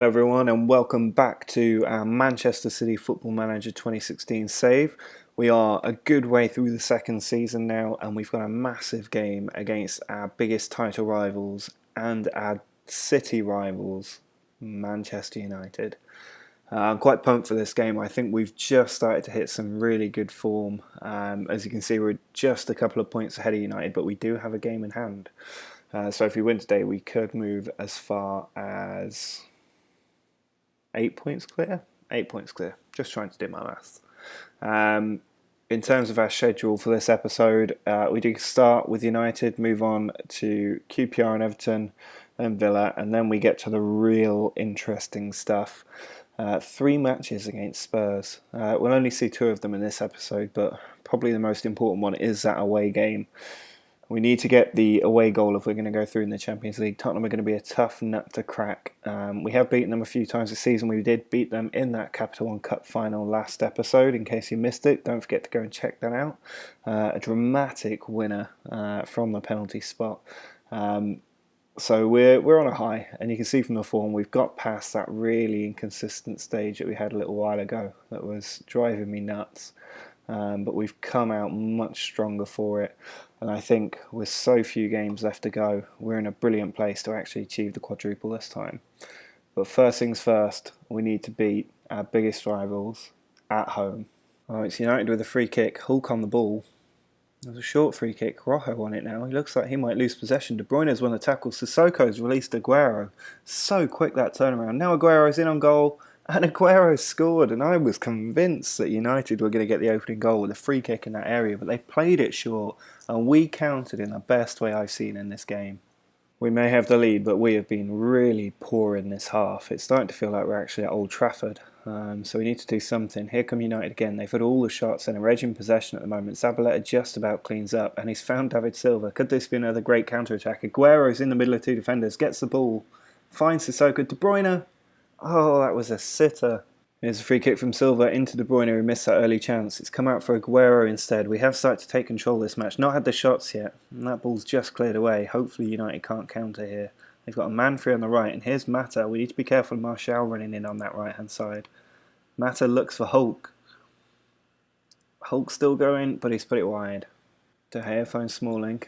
Everyone, and welcome back to our Manchester City Football Manager 2016 save. We are a good way through the second season now, and we've got a massive game against our biggest title rivals and our City rivals, Manchester United. I'm quite pumped for this game. I think we've just started to hit some really good form. As you can see, we're just a couple of points ahead of United, but we do have a game in hand. So if we win today, we could move as far as 8 points clear? 8 points clear. Just trying to do my maths. In terms of our schedule for this episode, we do start with United, move on to QPR and Everton, then Villa, and then we get to the real interesting stuff. 3 matches against Spurs. We'll only see 2 of them in this episode, but probably the most important one is that away game. We need to get the away goal if we're going to go through in the Champions League. Tottenham are going to be a tough nut to crack. We have beaten them a few times this season. We did beat them in that Capital One Cup final last episode. In case you missed it, don't forget to go and check that out. A dramatic winner from the penalty spot. So we're on a high, and you can see from the form we've got past that really inconsistent stage that we had a little while ago that was driving me nuts. But we've come out much stronger for it, and I think with so few games left to go, we're in a brilliant place to actually achieve the quadruple this time. But first things first, we need to beat our biggest rivals at home. It's United with a free kick. Hulk on the ball. There's a short free kick. Rojo on it now. He looks like he might lose possession. De Bruyne's won the tackle. Sissoko's released Aguero. So quick that turnaround. Now Aguero's in on goal. And Aguero scored, and I was convinced that United were going to get the opening goal with a free kick in that area, but they played it short, and we countered in the best way I've seen in this game. We may have the lead, but we have been really poor in this half. It's starting to feel like we're actually at Old Trafford, so we need to do something. Here come United again. They've had all the shots and are edge in possession at the moment. Zabaleta just about cleans up, and he's found David Silva. Could this be another great counter-attack? Aguero's in the middle of 2 defenders, gets the ball, finds Sissoko. De Bruyne. Oh, that was a sitter. Here's a free kick from Silva into De Bruyne, who missed that early chance. It's come out for Aguero instead. We have started to take control of this match. Not had the shots yet, and that ball's just cleared away. Hopefully United can't counter here. They've got a man free on the right, and here's Mata. We need to be careful of Martial running in on that right-hand side. Mata looks for Hulk. Hulk's still going, but he's put it wide. De Gea finds Smalling.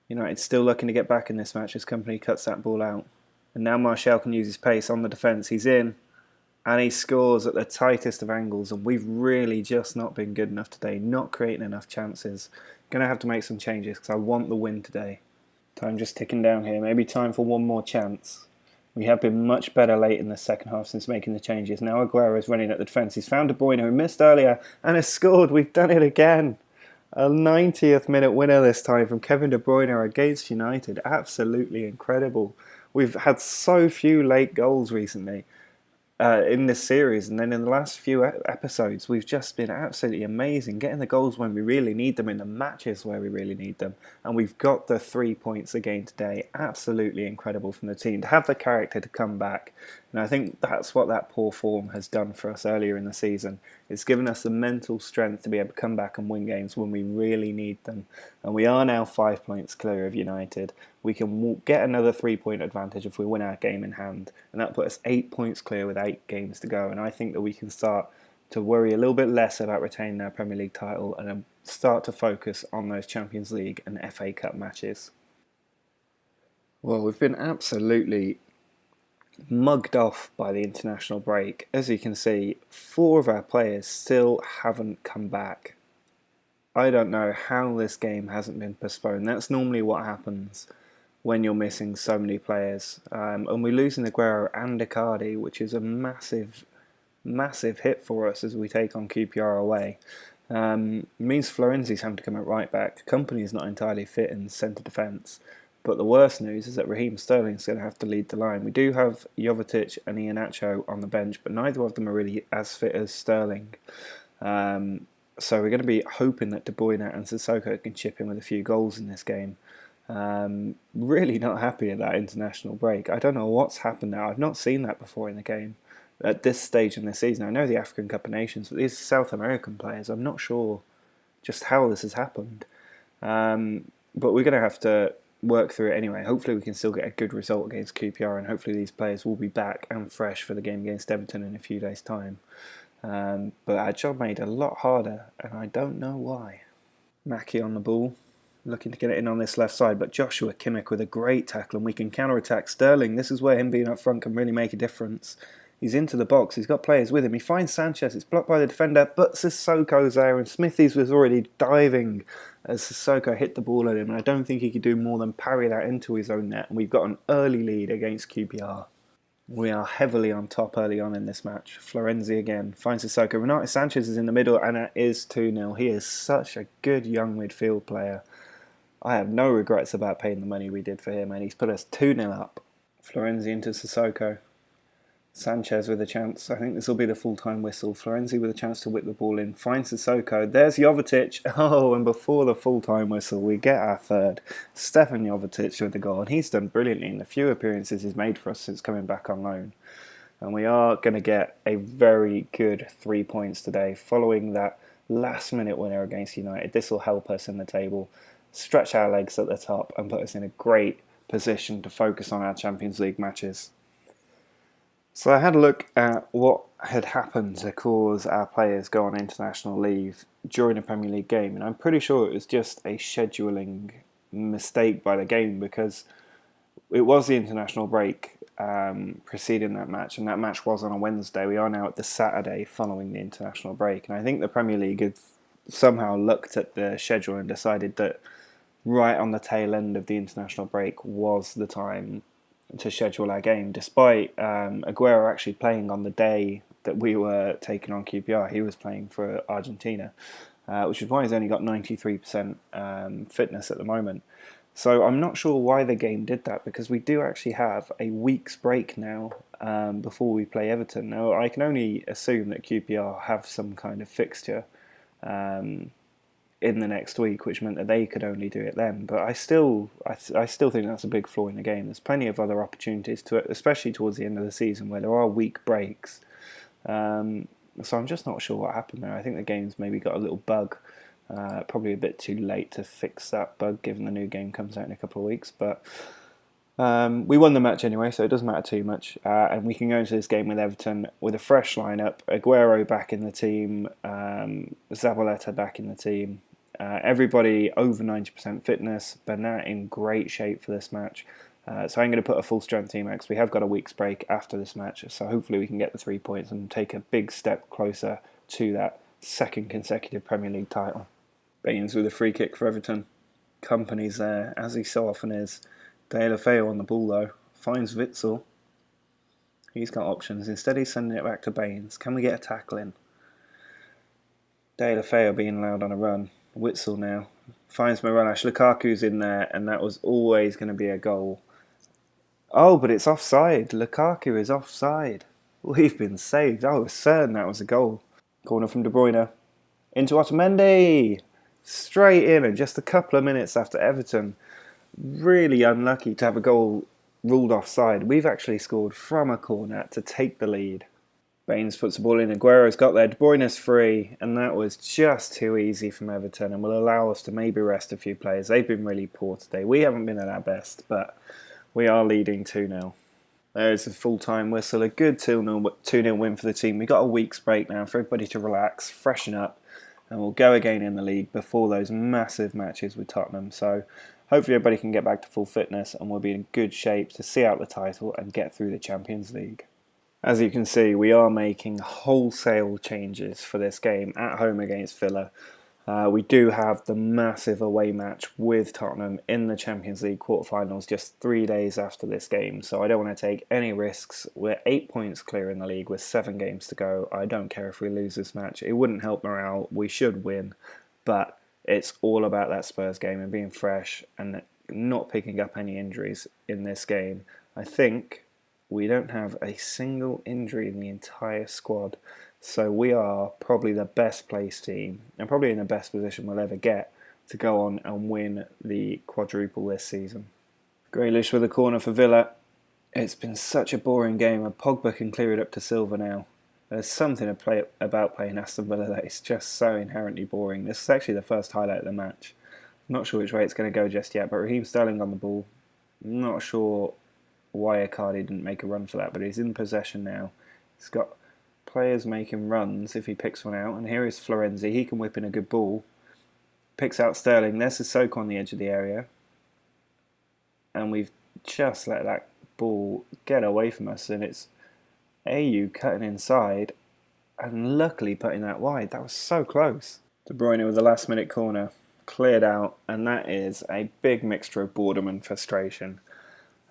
United still looking to get back in this match as Company cuts that ball out. And now Martial can use his pace on the defence. He's in, and he scores at the tightest of angles. And we've really just not been good enough today, not creating enough chances. Going to have to make some changes because I want the win today. Time just ticking down here. Maybe time for one more chance. We have been much better late in the second half since making the changes. Now Aguero's running at the defence. He's found De Bruyne, who missed earlier, and has scored. We've done it again. A 90th minute winner this time from Kevin De Bruyne against United. Absolutely incredible. We've had so few late goals recently in this series, and then in the last few episodes we've just been absolutely amazing, getting the goals when we really need them in the matches where we really need them, and we've got the 3 points again today. Absolutely incredible from the team to have the character to come back, and I think that's what that poor form has done for us earlier in the season. It's given us the mental strength to be able to come back and win games when we really need them, and we are now 5 points clear of United. We can get another 3-point advantage if we win our game in hand, and that puts us 8 points clear with 8 games to go. And I think that we can start to worry a little bit less about retaining our Premier League title and start to focus on those Champions League and FA Cup matches. Well, we've been absolutely mugged off by the international break. As you can see, 4 of our players still haven't come back. I don't know how this game hasn't been postponed. That's normally what happens when you're missing so many players. And we're losing Aguero and Icardi, which is a massive, massive hit for us as we take on QPR away. Means Florenzi's having to come at right back. Company's not entirely fit in centre defence. But the worst news is that Raheem Sterling's going to have to lead the line. We do have Jovetic and Iheanacho on the bench, but neither of them are really as fit as Sterling. So we're going to be hoping that De Bruyne and Sissoko can chip in with a few goals in this game. Really not happy at that international break. I don't know what's happened now. I've not seen that before in the game at this stage in the season. I know the African Cup of Nations, but these South American players, I'm not sure just how this has happened. But we're going to have to work through it anyway. Hopefully we can still get a good result against QPR, and hopefully these players will be back and fresh for the game against Everton in a few days' time. But our job made a lot harder, and I don't know why. Mackie on the ball, looking to get it in on this left side, but Joshua Kimmich with a great tackle, and we can counter-attack Sterling. This is where him being up front can really make a difference. He's into the box, he's got players with him, he finds Sanchez, it's blocked by the defender, but Sissoko's there, and Smithies was already diving as Sissoko hit the ball at him, and I don't think he could do more than parry that into his own net, and we've got an early lead against QPR. We are heavily on top early on in this match. Florenzi again finds Sissoko. Renato Sanchez is in the middle, and it is 2-0. He is such a good young midfield player. I have no regrets about paying the money we did for him, and he's put us 2-0 up. Florenzi into Sissoko. Sanchez with a chance. I think this will be the full-time whistle. Florenzi with a chance to whip the ball in. Finds Sissoko. There's Jovetic. Oh, and before the full-time whistle, we get our third. Stefan Jovetic with the goal. And he's done brilliantly in the few appearances he's made for us since coming back on loan. And we are going to get a very good 3 points today following that last-minute winner against United. This will help us in the table, stretch our legs at the top, and put us in a great position to focus on our Champions League matches. So I had a look at what had happened to cause our players go on international leave during a Premier League game, and I'm pretty sure it was just a scheduling mistake by the game, because it was the international break preceding that match, and that match was on a Wednesday. We are now at the Saturday following the international break, and I think the Premier League had somehow looked at the schedule and decided that right on the tail end of the international break was the time to schedule our game, despite Aguero actually playing on the day that we were taking on QPR. He was playing for Argentina, which is why he's only got 93% fitness at the moment. So I'm not sure why the game did that, because we do actually have a week's break now before we play Everton. Now, I can only assume that QPR have some kind of fixture in the next week, which meant that they could only do it then. But I still think that's a big flaw in the game. There's plenty of other opportunities to, especially towards the end of the season, where there are week breaks. So I'm just not sure what happened there. I think the game's maybe got a little bug. Probably a bit too late to fix that bug, given the new game comes out in a couple of weeks. But we won the match anyway, so it doesn't matter too much. And we can go into this game with Everton with a fresh lineup. Aguero back in the team, Zabaleta back in the team. Everybody over 90% fitness. Bernat in great shape for this match. So I'm going to put a full strength team out, because we have got a week's break after this match. So hopefully we can get the 3 points and take a big step closer to that second consecutive Premier League title. Baines with a free kick for Everton. Company's there, as he so often is. Deulofeu on the ball though. Finds Witsel. He's got options. Instead he's sending it back to Baines. Can we get a tackle in? Deulofeu being allowed on a run. Witsel now finds Morales. Lukaku's in there, and that was always going to be a goal. Oh, but it's offside. Lukaku is offside. We've been saved. I was certain that was a goal. Corner from De Bruyne. Into Otamendi. Straight in, and just a couple of minutes after Everton. Really unlucky to have a goal ruled offside. We've actually scored from a corner to take the lead. Baines puts the ball in. Aguero's got there. De Bruyne's free, and that was just too easy from Everton, and will allow us to maybe rest a few players. They've been really poor today. We haven't been at our best, but we are leading 2-0. There's a full-time whistle. A good 2-0 win for the team. We've got a week's break now for everybody to relax, freshen up, and we'll go again in the league before those massive matches with Tottenham. So hopefully everybody can get back to full fitness, and we'll be in good shape to see out the title and get through the Champions League. As you can see, we are making wholesale changes for this game at home against Villa. We do have the massive away match with Tottenham in the Champions League quarterfinals just 3 days after this game, so I don't want to take any risks. We're 8 points clear in the league with 7 games to go. I don't care if we lose this match. It wouldn't help morale. We should win, but it's all about that Spurs game and being fresh and not picking up any injuries in this game. I think we don't have a single injury in the entire squad, so we are probably the best placed team and probably in the best position we'll ever get to go on and win the quadruple this season. Grealish with a corner for Villa. It's been such a boring game, and Pogba can clear it up to Silva now. There's something about playing Aston Villa that is just so inherently boring. This is actually the first highlight of the match. Not sure which way it's going to go just yet, but Raheem Sterling on the ball. Not sure why Icardi didn't make a run for that, but he's in possession now. He's got players making runs if he picks one out, and here is Florenzi. He can whip in a good ball. Picks out Sterling. There's Sissoko on the edge of the area, and we've just let that ball get away from us, and it's AU cutting inside and luckily putting that wide. That was so close. De Bruyne with the last minute corner, cleared out, and that is a big mixture of boredom and frustration.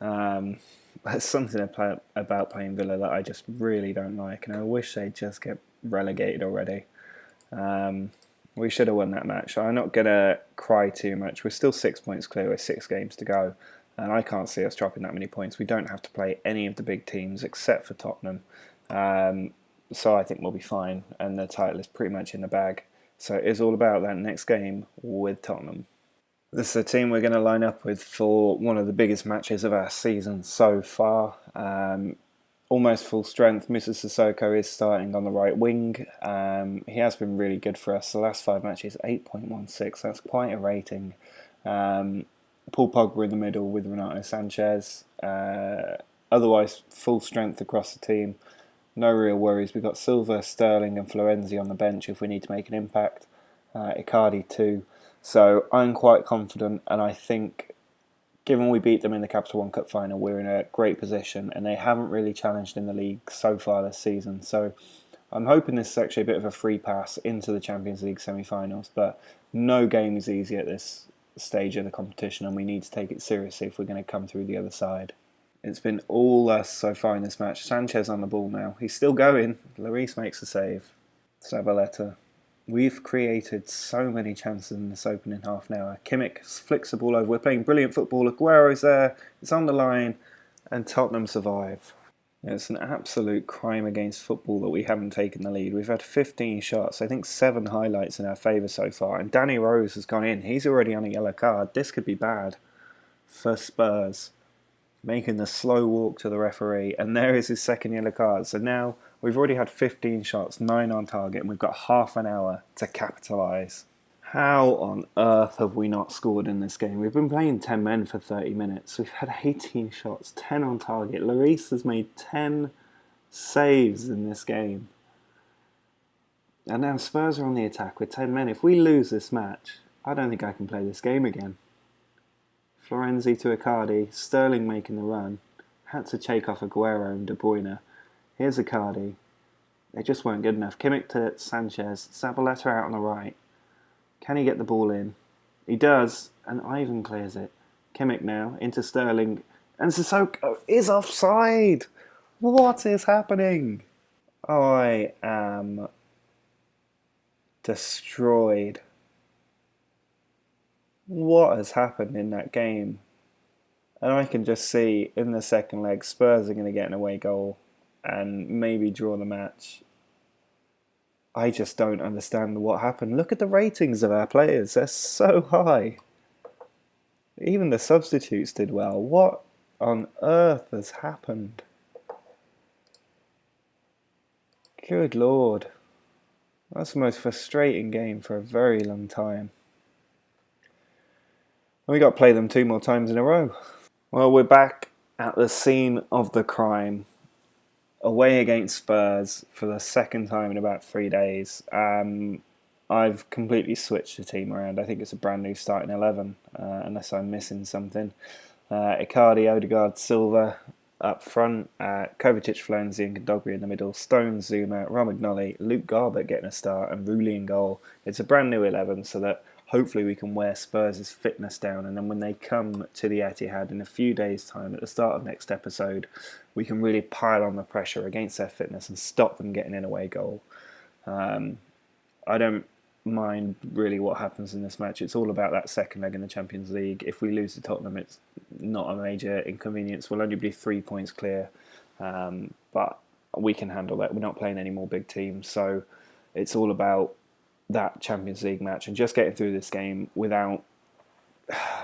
There's something about playing Villa that I just really don't like, and I wish they'd just get relegated already. We should have won that match. I'm not going to cry too much. We're still 6 points clear with 6 games to go, and I can't see us dropping that many points. We don't have to play any of the big teams except for Tottenham. So I think we'll be fine, and the title is pretty much in the bag. So it is all about that next game with Tottenham. This is a team we're going to line up with for one of the biggest matches of our season so far. Almost full strength. Mr. Sissoko is starting on the right wing. He has been really good for us. The last 5 matches, 8.16. That's quite a rating. Paul Pogba in the middle with Renato Sanchez. Otherwise, full strength across the team. No real worries. We've got Silva, Sterling and Florenzi on the bench if we need to make an impact. Icardi too. So I'm quite confident, and I think given we beat them in the Capital One Cup final, we're in a great position, and they haven't really challenged in the league so far this season. So I'm hoping this is actually a bit of a free pass into the Champions League semi-finals, but no game is easy at this stage of the competition, and we need to take it seriously if we're going to come through the other side. It's been all us so far in this match. Sanchez on the ball now. He's still going. Lloris makes a save. Zabaleta. We've created so many chances in this opening half now. Kimmich flicks the ball over. We're playing brilliant football. Aguero's there. It's on the line. And Tottenham survive. It's an absolute crime against football that we haven't taken the lead. We've had 15 shots. I think 7 highlights in our favour so far. And Danny Rose has gone in. He's already on a yellow card. This could be bad for Spurs. Making the slow walk to the referee, and there is his second yellow card. So now we've already had 15 shots, 9 on target, and we've got half an hour to capitalise. How on earth have we not scored in this game? We've been playing 10 men for 30 minutes. We've had 18 shots, 10 on target. Lloris has made 10 saves in this game. And now Spurs are on the attack with 10 men. If we lose this match, I don't think I can play this game again. Florenzi to Icardi, Sterling making the run. Had to take off Aguero and De Bruyne. Here's Icardi. They just weren't good enough. Kimmich to Sanchez. Zabaleta out on the right. Can he get the ball in? He does, and Ivan clears it. Kimmich now into Sterling. And Sissoko is offside! What is happening? I am destroyed. What has happened in that game? And I can just see in the second leg Spurs are going to get an away goal and maybe draw the match. I just don't understand what happened. Look at the ratings of our players. They're so high. Even the substitutes did well. What on earth has happened? Good Lord. That's the most frustrating game for a very long time. We got to play them 2 more times in a row. Well, we're back at the scene of the crime. Away against Spurs for the second time in about 3 days. I've completely switched the team around. I think it's a brand new starting 11, unless I'm missing something. Icardi, Odegaard, Silva up front. Kovacic, Florenzi and Kondogbia in the middle. Stones, Zuma, Romagnoli, Luke Garbett getting a start and Rooney in goal. It's a brand new 11 so that hopefully we can wear Spurs' fitness down, and then when they come to the Etihad in a few days' time at the start of next episode, we can really pile on the pressure against their fitness and stop them getting an away goal. I don't mind really what happens in this match. It's all about that second leg in the Champions League. If we lose to Tottenham, it's not a major inconvenience. We'll only be 3 points clear, but we can handle that. We're not playing any more big teams, so it's all about that Champions League match and just getting through this game without,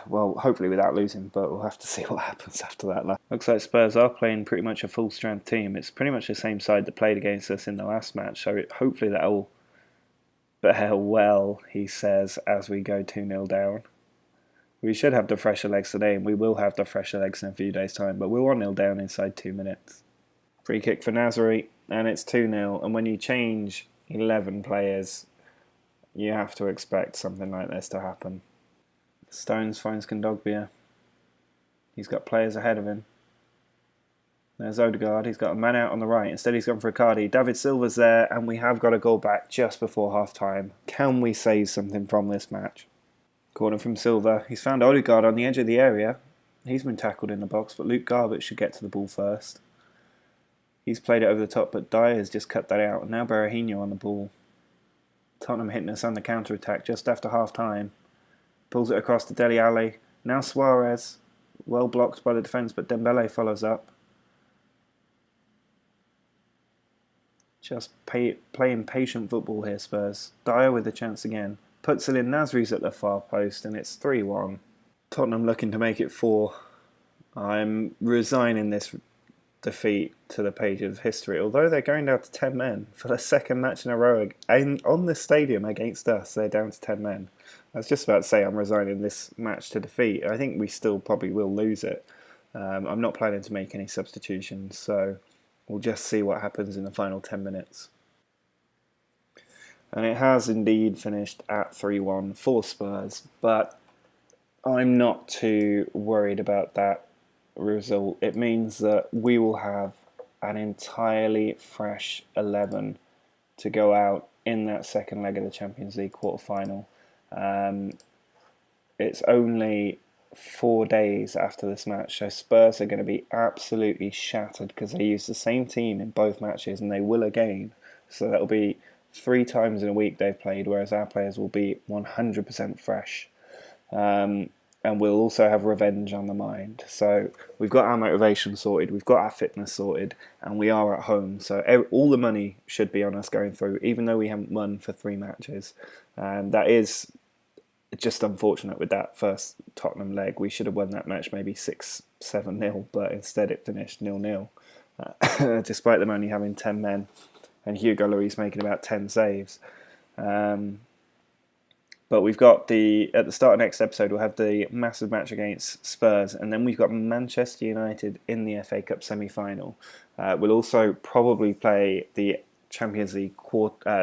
well, hopefully without losing, but we'll have to see what happens after that. Looks like Spurs are playing pretty much a full strength team. It's pretty much the same side that played against us in the last match, so hopefully that'll bear well, he says, as we go 2-0 down. We should have the fresher legs today, and we will have the fresher legs in a few days' time, but we're 1-0 down inside 2 minutes. Free kick for Nasri, and it's 2-0, and when you change 11 players, you have to expect something like this to happen. Stones finds Kondogbia. He's got players ahead of him. There's Odegaard, he's got a man out on the right. Instead he's gone for Icardi. David Silva's there, and we have got a goal back just before half-time. Can we save something from this match? Corner from Silva. He's found Odegaard on the edge of the area. He's been tackled in the box, but Luke Garbett should get to the ball first. He's played it over the top, but Dyer's just cut that out. Now Berahino on the ball. Tottenham hitting us on the counter-attack just after half-time. Pulls it across to Dele Alli. Now Suarez. Well blocked by the defence, but Dembele follows up. Just playing patient football here, Spurs. Dyer with the chance again. Puts it in. Nasri's at the far post, and it's 3-1. Tottenham looking to make it 4. I'm resigning this defeat to the page of history, although they're going down to 10 men for the second match in a row. And on the stadium against us, they're down to 10 men. I was just about to say I'm resigning this match to defeat. I think we still probably will lose it. I'm not planning to make any substitutions, so we'll just see what happens in the final 10 minutes. And it has indeed finished at 3-1 for Spurs, but I'm not too worried about that result. It means that we will have an entirely fresh 11 to go out in that second leg of the Champions League quarter-final. It's only 4 days after this match, so Spurs are going to be absolutely shattered because they use the same team in both matches, and they will again. So that'll be 3 times in a week they've played, whereas our players will be 100% fresh. And we'll also have revenge on the mind. So we've got our motivation sorted, we've got our fitness sorted, and we are at home. So all the money should be on us going through, even though we haven't won for 3 matches. That is just unfortunate with that first Tottenham leg. We should have won that match maybe 6-7-0, but instead it finished 0-0, despite them only having 10 men and Hugo Lloris making about 10 saves. But we've got at the start of next episode, we'll have the massive match against Spurs, and then we've got Manchester United in the FA Cup semi-final. We'll also probably play the Champions League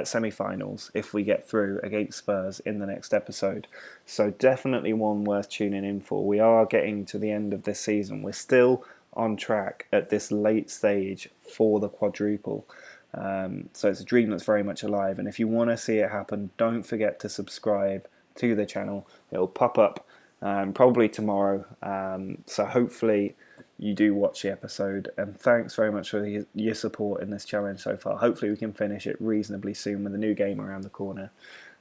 semi-finals if we get through against Spurs in the next episode. So definitely one worth tuning in for. We are getting to the end of this season. We're still on track at this late stage for the quadruple. So it's a dream that's very much alive, and if you want to see it happen, don't forget to subscribe to the channel. It'll pop up probably tomorrow, so hopefully you do watch the episode, and thanks very much for your support in this challenge so far. Hopefully we can finish it reasonably soon with a new game around the corner,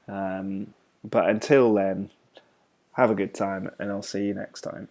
but until then, have a good time, and I'll see you next time.